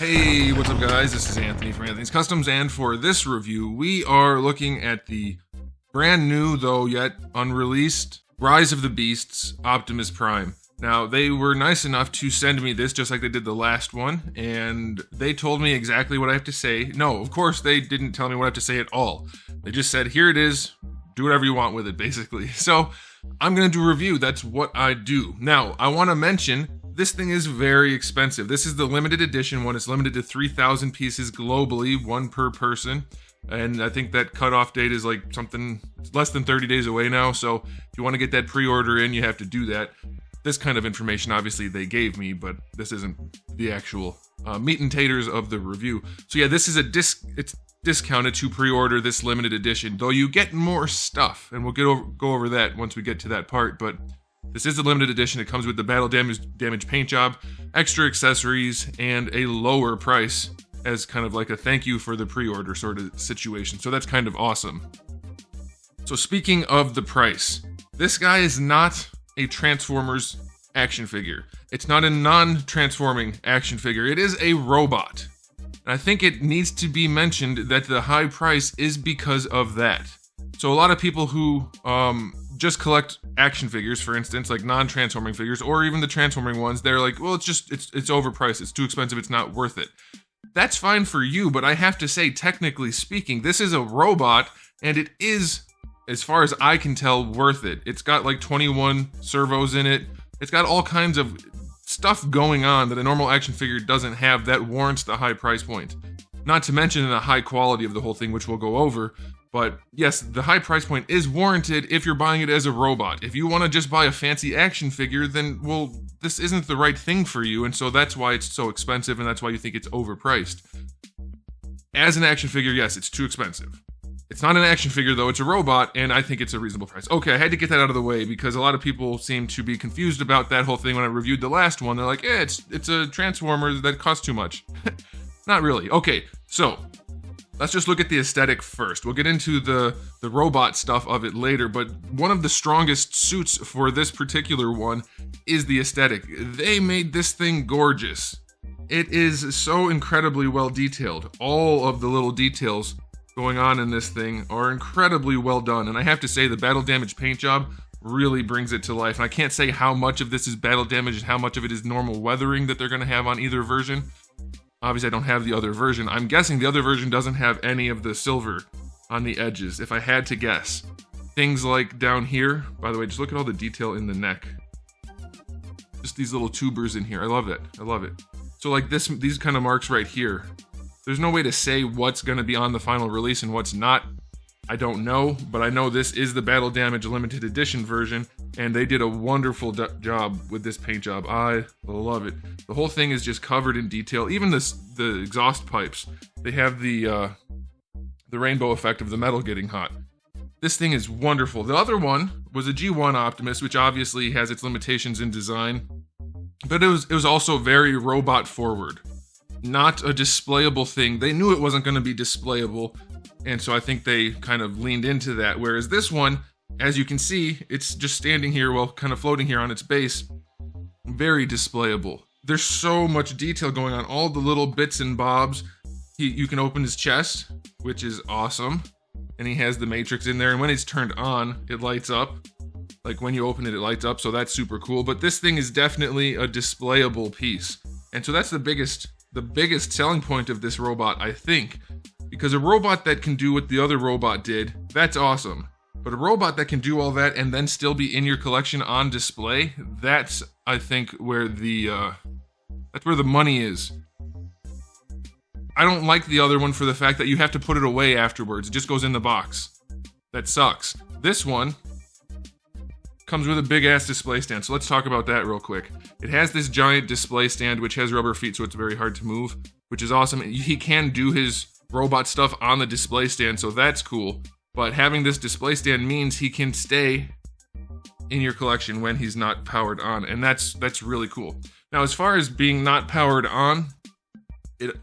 Hey, what's up guys? This is Anthony from Anthony's Customs, and for this review, we are looking at the brand new, though yet unreleased, Rise of the Beasts Optimus Prime. Now, they were nice enough to send me this just like they did the last one, and they told me exactly what I have to say. No, of course, they didn't tell me what I have to say at all. They just said, here it is, do whatever you want with it, basically. So, I'm gonna do a review, that's what I do. Now, I wanna mention, this thing is very expensive. This is the limited edition one. It's limited to 3,000 pieces globally, one per person. And I think that cutoff date is like something less than 30 days away now. So if you want to get that pre-order in, you have to do that. This kind of information, obviously, they gave me, but this isn't the actual meat and taters of the review. So yeah, this is it's discounted to pre-order this limited edition, though you get more stuff, and we'll go over that once we get to that part. But this is a limited edition. It comes with the battle damage paint job, extra accessories, and a lower price as kind of like a thank you for the pre-order sort of situation. So that's kind of awesome. So speaking of the price, this guy is not a Transformers action figure. It's not a non-transforming action figure. It is a robot. And I think it needs to be mentioned that the high price is because of that. So a lot of people who just collect action figures, for instance, like non-transforming figures, or even the transforming ones, they're like, well, it's overpriced, it's too expensive, it's not worth it. That's fine for you, but I have to say, technically speaking, this is a robot, and it is, as far as I can tell, worth it. It's got like 21 servos in it. It's got all kinds of stuff going on that a normal action figure doesn't have that warrants the high price point. Not to mention the high quality of the whole thing, which we'll go over. But yes, the high price point is warranted if you're buying it as a robot. If you want to just buy a fancy action figure, then, well, this isn't the right thing for you, and so that's why it's so expensive, and that's why you think it's overpriced. As an action figure, yes, it's too expensive. It's not an action figure, though, it's a robot, and I think it's a reasonable price. Okay, I had to get that out of the way, because a lot of people seem to be confused about that whole thing when I reviewed the last one. They're like, it's a Transformer that costs too much. Not really. Okay, so let's just look at the aesthetic first. We'll get into the robot stuff of it later, but one of the strongest suits for this particular one is the aesthetic. They made this thing gorgeous. It is so incredibly well detailed. All of the little details going on in this thing are incredibly well done, and I have to say the battle damage paint job really brings it to life. And I can't say how much of this is battle damage and how much of it is normal weathering that they're going to have on either version. Obviously, I don't have the other version. I'm guessing the other version doesn't have any of the silver on the edges, if I had to guess. Things like down here, by the way, just look at all the detail in the neck. Just these little tubers in here. I love it. I love it. So like these kind of marks right here, there's no way to say what's going to be on the final release and what's not. I don't know, but I know this is the Battle Damage Limited Edition version, and they did a wonderful job with this paint job. I love it. The whole thing is just covered in detail. Even the exhaust pipes, they have the rainbow effect of the metal getting hot. This thing is wonderful. The other one was a G1 Optimus, which obviously has its limitations in design, but it was also very robot forward. Not a displayable thing. They knew it wasn't going to be displayable, and so I think they kind of leaned into that. Whereas this one, as you can see, it's just standing here, well, kind of floating here on its base. Very displayable. There's so much detail going on. All the little bits and bobs. You can open his chest, which is awesome. And he has the matrix in there, and when it's turned on, it lights up. Like when you open it, it lights up, so that's super cool. But this thing is definitely a displayable piece. And so that's the biggest selling point of this robot, I think. Because a robot that can do what the other robot did, that's awesome. But a robot that can do all that and then still be in your collection on display, that's, I think, where that's where the money is. I don't like the other one for the fact that you have to put it away afterwards. It just goes in the box. That sucks. This one comes with a big-ass display stand, so let's talk about that real quick. It has this giant display stand, which has rubber feet, so it's very hard to move, which is awesome. He can do his robot stuff on the display stand, so that's cool. But having this display stand means he can stay in your collection when he's not powered on, and that's really cool. Now, as far as being not powered on,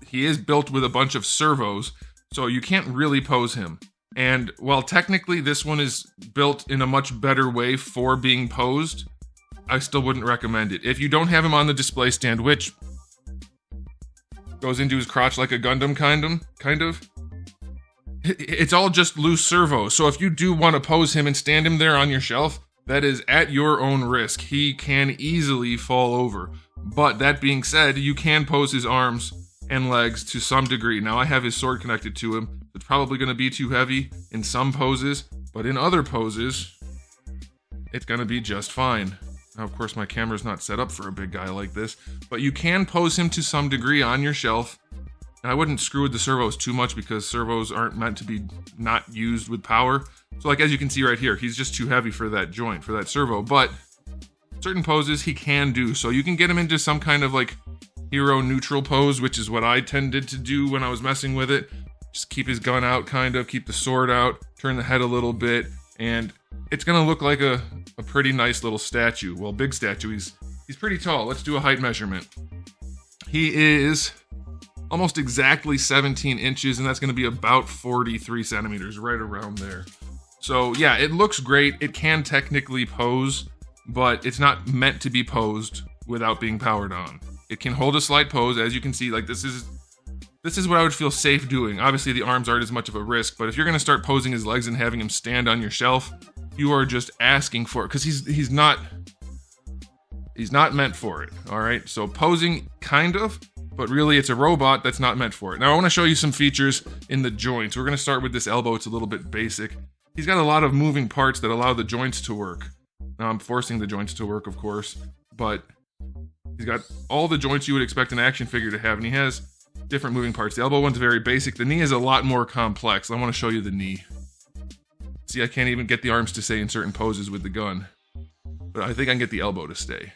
he is built with a bunch of servos, so you can't really pose him. And while technically this one is built in a much better way for being posed, I still wouldn't recommend it. If you don't have him on the display stand, which Goes into his crotch like a Gundam, kind of. It's all just loose servo. So if you do want to pose him and stand him there on your shelf, that is at your own risk. He can easily fall over. But that being said, you can pose his arms and legs to some degree. Now I have his sword connected to him. It's probably going to be too heavy in some poses, but in other poses, it's going to be just fine. Now, of course, my camera's not set up for a big guy like this, but you can pose him to some degree on your shelf. And I wouldn't screw with the servos too much because servos aren't meant to be not used with power. So like as you can see right here, he's just too heavy for that joint, for that servo, but certain poses he can do. So you can get him into some kind of like hero neutral pose, which is what I tended to do when I was messing with it. Just keep his gun out, kind of, keep the sword out, turn the head a little bit, and it's gonna look like a pretty nice little statue. Well, big statue, he's pretty tall. Let's do a height measurement. He is almost exactly 17 inches, and that's gonna be about 43 centimeters, right around there. So yeah, it looks great. It can technically pose, but it's not meant to be posed without being powered on. It can hold a slight pose, as you can see, like this is what I would feel safe doing. Obviously the arms aren't as much of a risk, but if you're gonna start posing his legs and having him stand on your shelf, you are just asking for it, because he's not meant for it, all right? So posing, kind of, but really it's a robot that's not meant for it. Now I wanna show you some features in the joints. We're gonna start with this elbow. It's a little bit basic. He's got a lot of moving parts that allow the joints to work. Now I'm forcing the joints to work, of course, but he's got all the joints you would expect an action figure to have, and he has different moving parts. The elbow one's very basic. The knee is a lot more complex. I want to show you the knee. See, I can't even get the arms to stay in certain poses with the gun, but I think I can get the elbow to stay.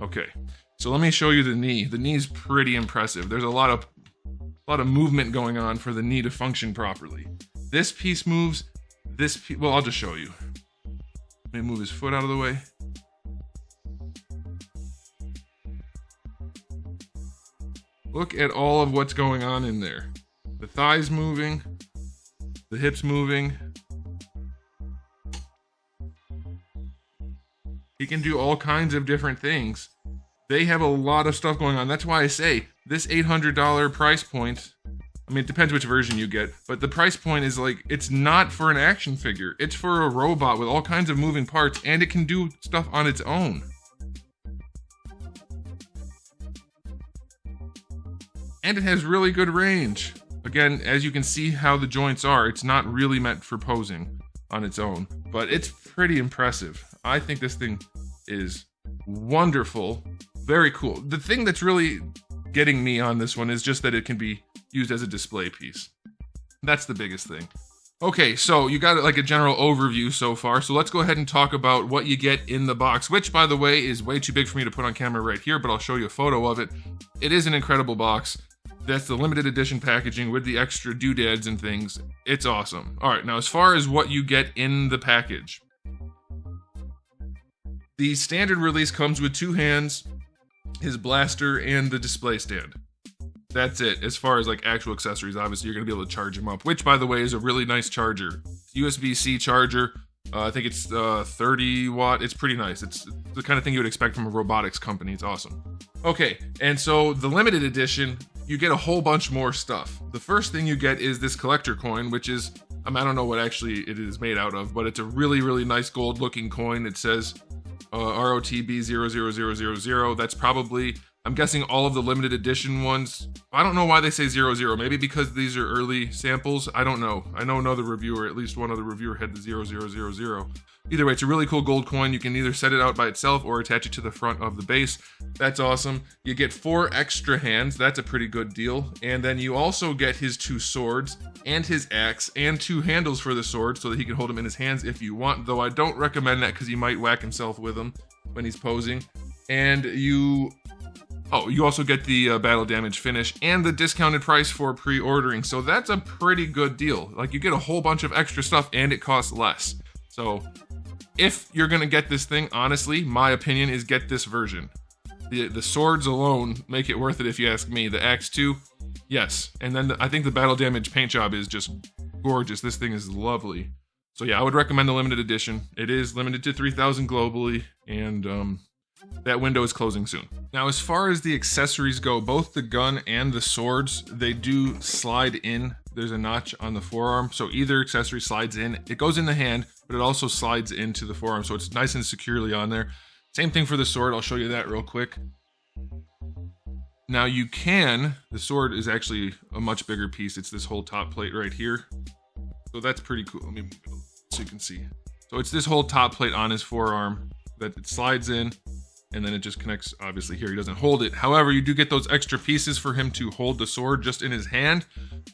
Okay, so let me show you the knee. The knee's pretty impressive. There's a lot of movement going on for the knee to function properly. This piece moves. Well, I'll just show you. Let me move his foot out of the way. Look at all of what's going on in there. The thighs moving, the hips moving. He can do all kinds of different things. They have a lot of stuff going on. That's why I say this $800 price point, I mean, it depends which version you get, but the price point is like, it's not for an action figure. It's for a robot with all kinds of moving parts, and it can do stuff on its own. And it has really good range. Again, as you can see how the joints are, it's not really meant for posing on its own, but it's pretty impressive. I think this thing is wonderful, very cool. The thing that's really getting me on this one is just that it can be used as a display piece. That's the biggest thing. Okay, so you got like a general overview so far, so let's go ahead and talk about what you get in the box, which, by the way, is way too big for me to put on camera right here, but I'll show you a photo of it. It is an incredible box. That's the limited edition packaging with the extra doodads and things. It's awesome. All right, now as far as what you get in the package, the standard release comes with 2 hands, his blaster, and the display stand. That's it. As far as like actual accessories, obviously you're gonna be able to charge him up, which, by the way, is a really nice charger. USB-C charger. I think it's 30 watt. It's pretty nice. It's the kind of thing you would expect from a robotics company. It's awesome. Okay, and so the limited edition, you get a whole bunch more stuff. The first thing you get is this collector coin, which is, I don't know what actually it is made out of, but it's a really, really nice gold looking coin. It says ROTB00000. That's probably, I'm guessing, all of the limited edition ones. I don't know why they say 00. Maybe because these are early samples. I don't know. I know another reviewer, at least one other reviewer, had the 0000. Either way, it's a really cool gold coin. You can either set it out by itself or attach it to the front of the base. That's awesome. You get 4 extra hands. That's a pretty good deal. And then you also get his 2 swords and his axe and 2 handles for the sword so that he can hold them in his hands if you want, though I don't recommend that because he might whack himself with them when he's posing. And you also get the battle damage finish and the discounted price for pre-ordering. So that's a pretty good deal. Like, you get a whole bunch of extra stuff and it costs less. So if you're gonna get this thing, honestly, my opinion is get this version. The swords alone make it worth it if you ask me. The axe too, yes. And then I think the battle damage paint job is just gorgeous. This thing is lovely. So yeah, I would recommend the limited edition. It is limited to 3,000 globally, and that window is closing soon. Now, as far as the accessories go, both the gun and the swords, they do slide in. There's a notch on the forearm, so either accessory slides in. It goes in the hand, but it also slides into the forearm, so it's nice and securely on there. Same thing for the sword. I'll show you that real quick. Now the sword is actually a much bigger piece. It's this whole top plate right here. So that's pretty cool. Let me move it so you can see. So it's this whole top plate on his forearm that it slides in, and then it just connects, obviously here he doesn't hold it. However, you do get those extra pieces for him to hold the sword just in his hand.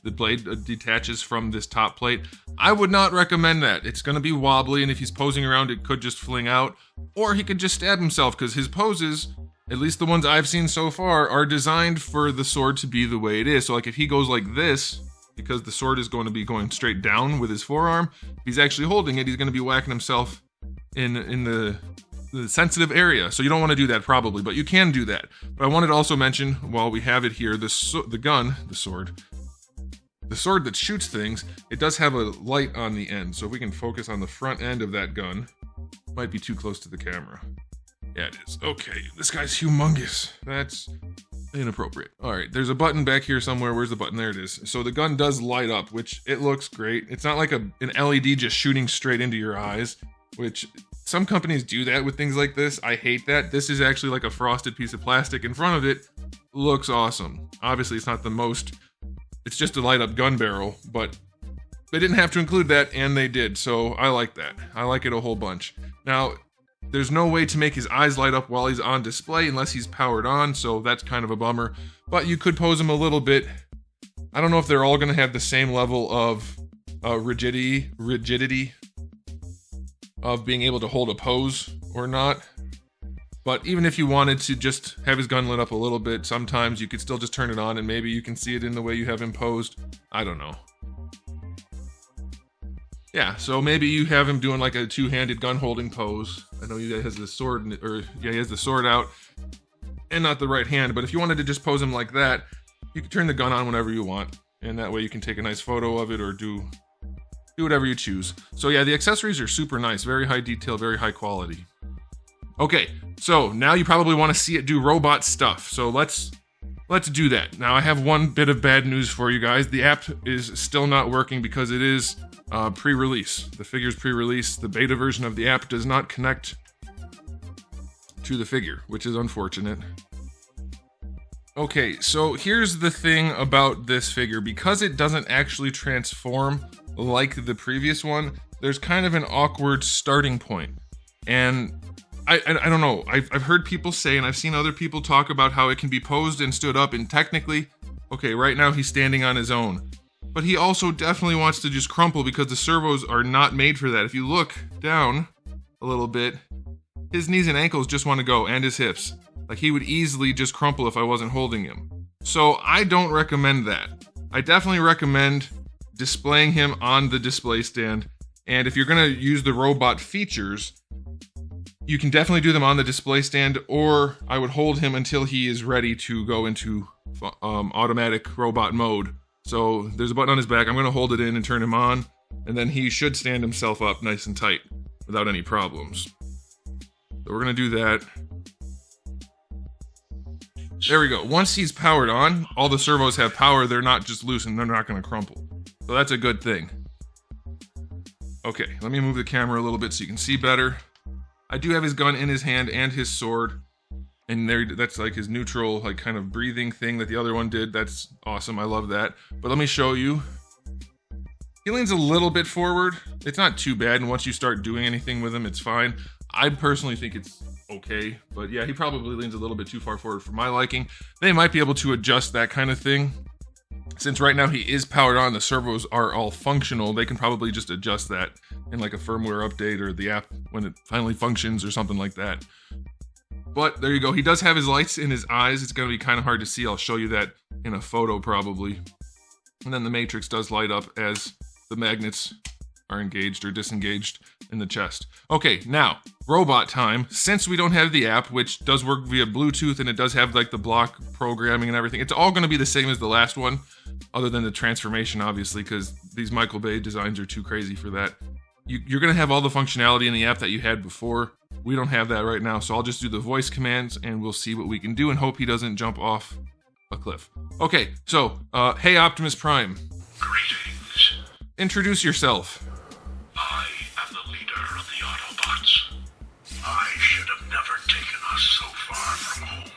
The blade detaches from this top plate. I would not recommend that. It's gonna be wobbly, and if he's posing around, it could just fling out, or he could just stab himself, because his poses, at least the ones I've seen so far, are designed for the sword to be the way it is. So like if he goes like this, because the sword is going to be going straight down with his forearm, if he's actually holding it, he's going to be whacking himself in the sensitive area. So you don't want to do that probably, but you can do that. But I wanted to also mention, while we have it here, the sword that shoots things, it does have a light on the end. So if we can focus on the front end of that gun, might be too close to the camera. Yeah, it is. Okay, this guy's humongous. That's inappropriate. All right, there's a button back here somewhere. Where's the button? There it is. So the gun does light up, which it looks great. It's not like an LED just shooting straight into your eyes, which some companies do that with things like this. I hate that. This is actually like a frosted piece of plastic in front of it. Looks awesome. Obviously, it's not the most, it's just a light up gun barrel, but they didn't have to include that, and they did. So I like that. I like it a whole bunch. Now, there's no way to make his eyes light up while he's on display unless he's powered on, so that's kind of a bummer. But you could pose him a little bit. I don't know if they're all going to have the same level of rigidity of being able to hold a pose or not. But even if you wanted to just have his gun lit up a little bit, sometimes you could still just turn it on and maybe you can see it in the way you have him posed. I don't know. Yeah, so maybe you have him doing like a two-handed gun-holding pose. I know he has the sword, he has the sword out, and not the right hand, but if you wanted to just pose him like that, you can turn the gun on whenever you want, and that way you can take a nice photo of it or do whatever you choose. So yeah, the accessories are super nice, very high detail, very high quality. Okay, so now you probably want to see it do robot stuff, so let's do that. Now I have one bit of bad news for you guys. The app is still not working because it is pre-release. The figure's pre-release. The beta version of the app does not connect to the figure, which is unfortunate. Okay, so here's the thing about this figure. Because it doesn't actually transform like the previous one, there's kind of an awkward starting point. And I don't know. I've heard people say, and I've seen other people talk about how it can be posed and stood up, and technically, okay, right now he's standing on his own. But he also definitely wants to just crumple because the servos are not made for that. If you look down a little bit, his knees and ankles just want to go, and his hips. Like, he would easily just crumple if I wasn't holding him. So I don't recommend that. I definitely recommend displaying him on the display stand. And if you're going to use the robot features, you can definitely do them on the display stand, or I would hold him until he is ready to go into automatic robot mode. So there's a button on his back. I'm going to hold it in and turn him on, and then he should stand himself up nice and tight without any problems. So we're going to do that. There we go. Once he's powered on, all the servos have power. They're not just loose and they're not going to crumple. So that's a good thing. Okay, let me move the camera a little bit so you can see better. I do have his gun in his hand and his sword. And there, that's like his neutral, like kind of breathing thing that the other one did. That's awesome. I love that. But let me show you. He leans a little bit forward. It's not too bad. And once you start doing anything with him, it's fine. I personally think it's okay. But yeah, he probably leans a little bit too far forward for my liking. They might be able to adjust that kind of thing. Since right now he is powered on, the servos are all functional, they can probably just adjust that in like a firmware update or the app when it finally functions or something like that. But there you go. He does have his lights in his eyes. It's going to be kind of hard to see. I'll show you that in a photo probably. And then the matrix does light up as the magnets are engaged or disengaged in the chest. Okay, now, robot time. Since we don't have the app, which does work via Bluetooth and it does have like the block programming and everything, it's all going to be the same as the last one, other than the transformation, obviously, because these Michael Bay designs are too crazy for that. You're going to have all the functionality in the app that you had before. we don't have that right now, so I'll just do the voice commands and we'll see what we can do and hope he doesn't jump off a cliff. Okay, so, hey Optimus Prime. Greetings. Introduce yourself. I am the leader of the Autobots. I should have never taken us so far from home.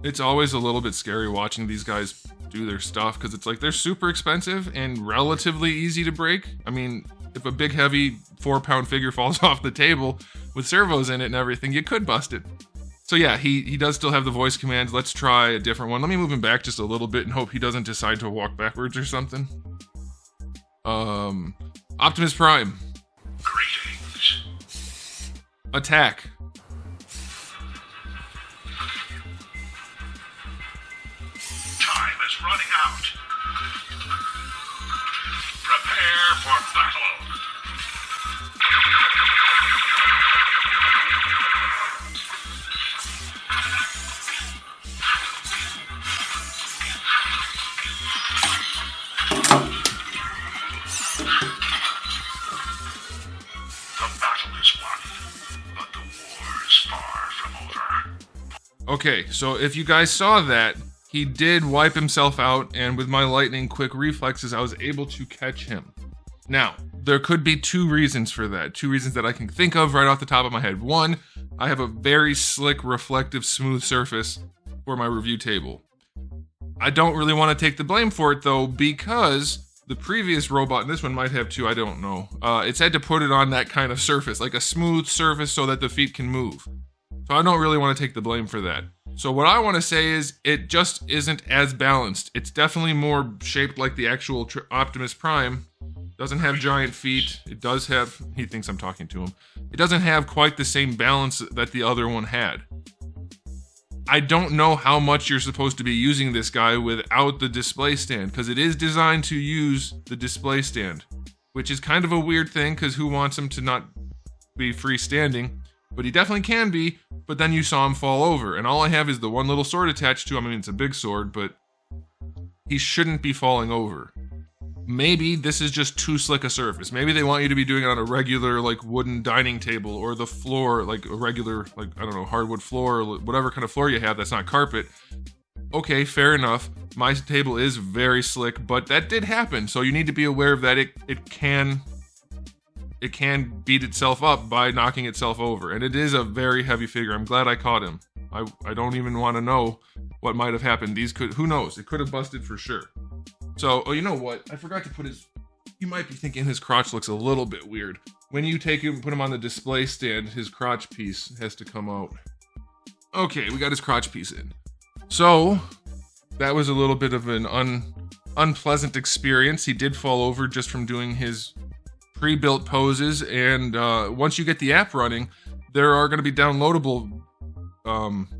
It's always a little bit scary watching these guys do their stuff, because it's like they're super expensive and relatively easy to break. I mean, if a big heavy 4-pound figure falls off the table with servos in it and everything, you could bust it. So yeah, he does still have the voice commands. Let's try a different one. Let me move him back just a little bit and hope he doesn't decide to walk backwards or something. Optimus Prime. Greetings. Attack. Time is running out. Prepare for battle. The battle is won, but the war is far from over. Okay, so if you guys saw that, he did wipe himself out, and with my lightning quick reflexes, I was able to catch him. Now, there could be 2 reasons for that. 2 reasons that I can think of right off the top of my head. 1, I have a very slick, reflective, smooth surface for my review table. I don't really want to take the blame for it, though, because the previous robot, and this one might have too, I don't know, it said to put it on that kind of surface, like a smooth surface so that the feet can move. So I don't really want to take the blame for that. So what I want to say is it just isn't as balanced. It's definitely more shaped like the actual Optimus Prime. Doesn't have giant feet. It does have, he thinks I'm talking to him. It doesn't have quite the same balance that the other one had. I don't know how much you're supposed to be using this guy without the display stand, because it is designed to use the display stand, which is kind of a weird thing, because who wants him to not be freestanding? But he definitely can be, but then you saw him fall over, and all I have is the one little sword attached to him. I mean, it's a big sword, but he shouldn't be falling over. Maybe this is just too slick a surface. Maybe they want you to be doing it on a regular, like, wooden dining table, or the floor, like a regular, like, I don't know, hardwood floor, or whatever kind of floor you have that's not carpet. Okay, fair enough. My table is very slick, but that did happen, so you need to be aware of that. It can beat itself up by knocking itself over, and it is a very heavy figure. I'm glad I caught him. I don't even want to know what might have happened. Who knows? It could have busted for sure. So, oh, you know what? I forgot to put you might be thinking his crotch looks a little bit weird. When you take him and put him on the display stand, his crotch piece has to come out. Okay, we got his crotch piece in. So, that was a little bit of an unpleasant experience. He did fall over just from doing his pre-built poses, and once you get the app running, there are going to be downloadable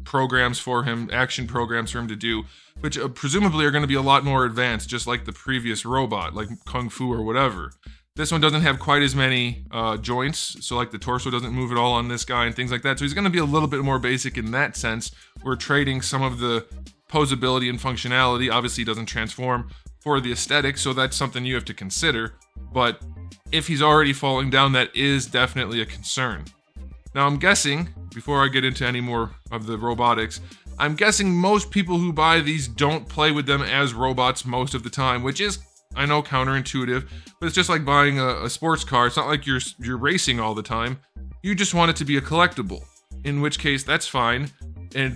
programs for him, action programs for him to do, which presumably are going to be a lot more advanced, just like the previous robot, like Kung Fu or whatever. This one doesn't have quite as many joints, so like the torso doesn't move at all on this guy and things like that, so he's going to be a little bit more basic in that sense. We're trading some of the posability and functionality. Obviously he doesn't transform for the aesthetic, so that's something you have to consider, but if he's already falling down, that is definitely a concern. Now I'm guessing, before I get into any more of the robotics, I'm guessing most people who buy these don't play with them as robots most of the time, which is, I know, counterintuitive, but it's just like buying a sports car. It's not like you're racing all the time. You just want it to be a collectible, in which case that's fine.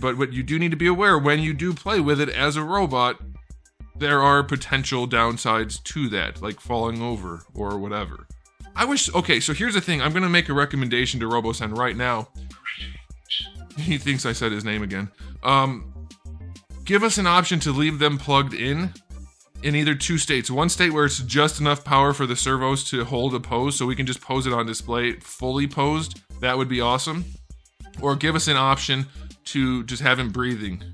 But what you do need to be aware, when you do play with it as a robot, there are potential downsides to that, like falling over or whatever. Okay, so here's the thing. I'm going to make a recommendation to Robosen right now. He thinks I said his name again. Give us an option to leave them plugged in either 2 states. One state where it's just enough power for the servos to hold a pose, so we can just pose it on display fully posed. That would be awesome. Or give us an option to just have him breathing.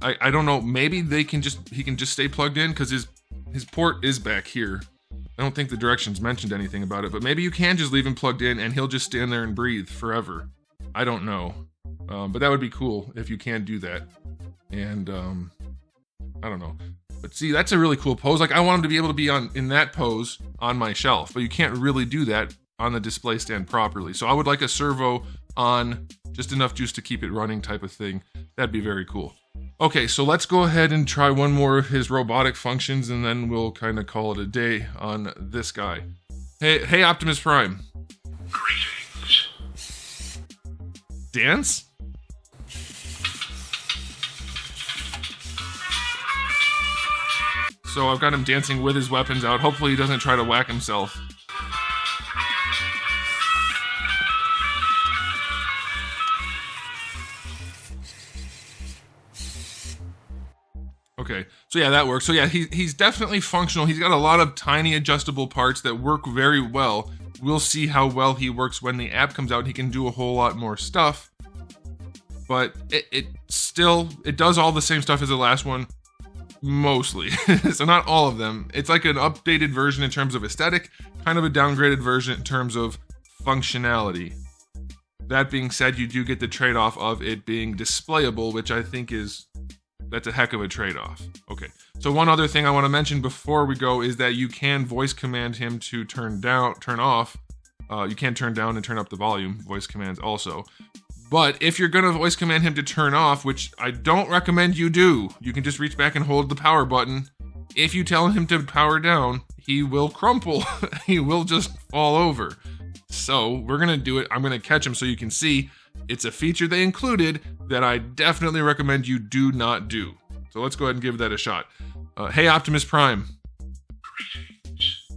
I don't know. Maybe he can just stay plugged in, because his port is back here. I don't think the directions mentioned anything about it, but maybe you can just leave him plugged in and he'll just stand there and breathe forever. I don't know. But that would be cool if you can do that. And I don't know. But see, that's a really cool pose. Like, I want him to be able to be in that pose on my shelf, but you can't really do that on the display stand properly. So I would like a servo on, just enough juice to keep it running type of thing. That'd be very cool. Okay, so let's go ahead and try one more of his robotic functions, and then we'll kind of call it a day on this guy. Hey, Optimus Prime. Greetings. Dance? So I've got him dancing with his weapons out. Hopefully he doesn't try to whack himself. Okay, so yeah, that works. So yeah, he's definitely functional. He's got a lot of tiny adjustable parts that work very well. We'll see how well he works when the app comes out. He can do a whole lot more stuff, but it does all the same stuff as the last one, mostly. So not all of them. It's like an updated version in terms of aesthetic, kind of a downgraded version in terms of functionality. That being said, you do get the trade-off of it being displayable, which I think that's a heck of a trade-off. Okay, so one other thing I want to mention before we go is that you can voice command him to turn off. You can turn down and turn up the volume, voice commands also. But if you're going to voice command him to turn off, which I don't recommend you do, you can just reach back and hold the power button. If you tell him to power down, he will crumple. He will just fall over. So we're going to do it. I'm going to catch him so you can see. It's a feature they included that I definitely recommend you do not do. So let's go ahead and give that a shot. Hey, Optimus Prime. Greetings.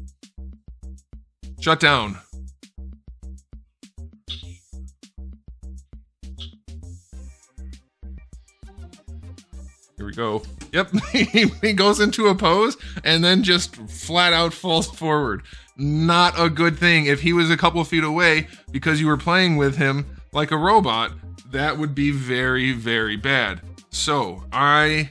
Shut down. Here we go. Yep, he goes into a pose and then just flat out falls forward. Not a good thing. If he was a couple feet away because you were playing with him like a robot, that would be very, very bad. So I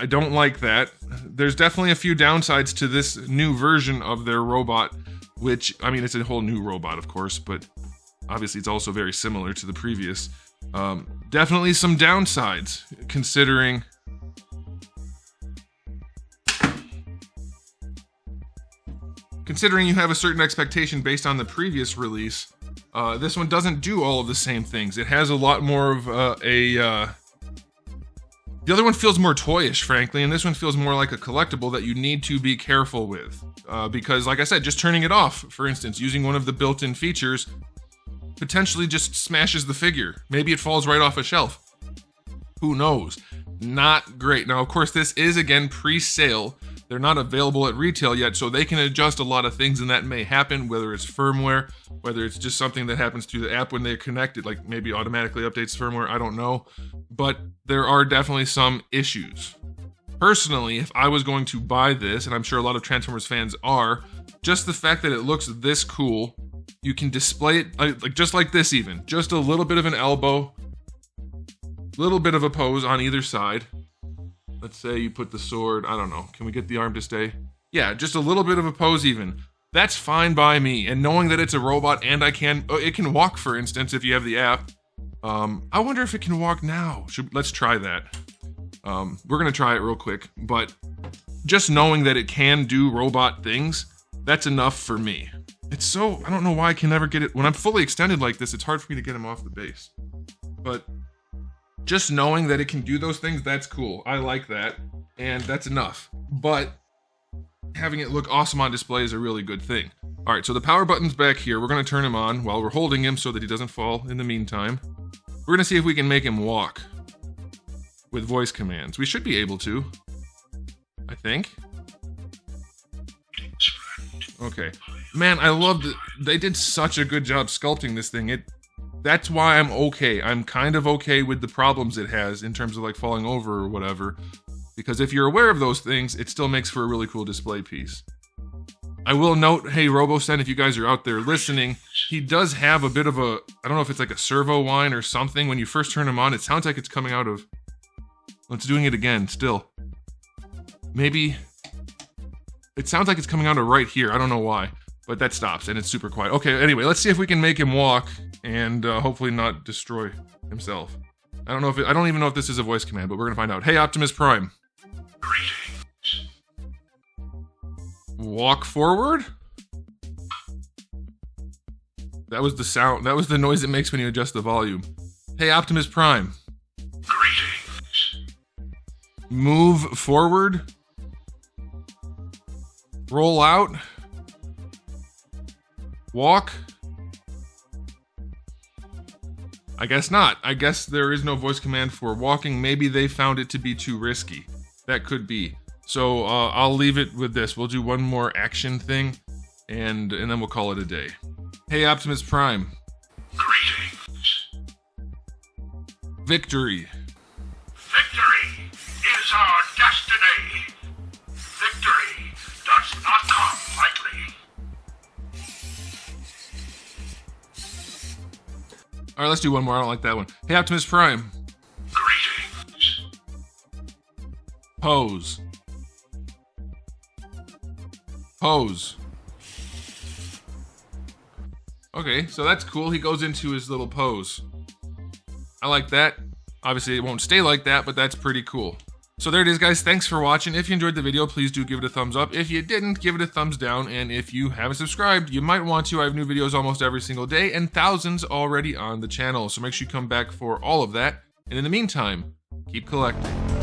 don't like that. There's definitely a few downsides to this new version of their robot, which, I mean, it's a whole new robot, of course, but obviously it's also very similar to the previous. Definitely some downsides, considering you have a certain expectation based on the previous release. This one doesn't do all of the same things. It has a lot more of the other one feels more toyish, frankly, and this one feels more like a collectible that you need to be careful with. Because, like I said, just turning it off, for instance, using one of the built-in features, potentially just smashes the figure. Maybe it falls right off a shelf. Who knows? Not great. Now, of course, this is, again, pre-sale. They're not available at retail yet, so they can adjust a lot of things, and that may happen, whether it's firmware, whether it's just something that happens through the app when they're connected, like maybe automatically updates firmware, I don't know. But there are definitely some issues. Personally, if I was going to buy this, and I'm sure a lot of Transformers fans are, just the fact that it looks this cool, you can display it, like just like this even, just a little bit of an elbow, little bit of a pose on either side. Let's say you put the sword, I don't know, can we get the arm to stay? Yeah, just a little bit of a pose even. That's fine by me. And knowing that it's a robot and it can walk, for instance, if you have the app. I wonder if it can walk now. Let's try that. We're gonna try it real quick, but just knowing that it can do robot things, that's enough for me. I don't know why I can never get it. When I'm fully extended like this, it's hard for me to get him off the base. But just knowing that it can do those things, that's cool. I like that, and that's enough. But having it look awesome on display is a really good thing. All right, so the power button's back here. We're gonna turn him on while we're holding him so that he doesn't fall in the meantime. We're gonna see if we can make him walk with voice commands. We should be able to, I think. Okay. Man, I loved it. They did such a good job sculpting this thing. That's why I'm okay. I'm kind of okay with the problems it has in terms of like falling over or whatever. Because if you're aware of those things, it still makes for a really cool display piece. I will note, hey Robosen, if you guys are out there listening, he does have a bit of a, I don't know if it's like a servo whine or something. When you first turn him on, it sounds like it's coming out of, it's doing it again, still. Maybe, it sounds like it's coming out of right here. I don't know why, but that stops and it's super quiet. Okay, anyway, let's see if we can make him walk and hopefully not destroy himself. I don't even know if this is a voice command, but we're gonna find out. Hey, Optimus Prime. Greetings. Walk forward? That was the sound. That was the noise it makes when you adjust the volume. Hey, Optimus Prime. Greetings. Move forward. Roll out. Walk. I guess not. I guess there is no voice command for walking. Maybe they found it to be too risky. That could be. So I'll leave it with this. We'll do one more action thing, and then we'll call it a day. Hey, Optimus Prime. Greetings. Victory. Victory is our destiny. Victory does not come lightly. All right, let's do one more. I don't like that one. Hey, Optimus Prime. Greetings. Pose. Pose. Okay, so that's cool. He goes into his little pose. I like that. Obviously, it won't stay like that, but that's pretty cool. So there it is, guys. Thanks for watching. If you enjoyed the video, please do give it a thumbs up. If you didn't, give it a thumbs down. And if you haven't subscribed, you might want to. I have new videos almost every single day and thousands already on the channel. So make sure you come back for all of that. And in the meantime, keep collecting.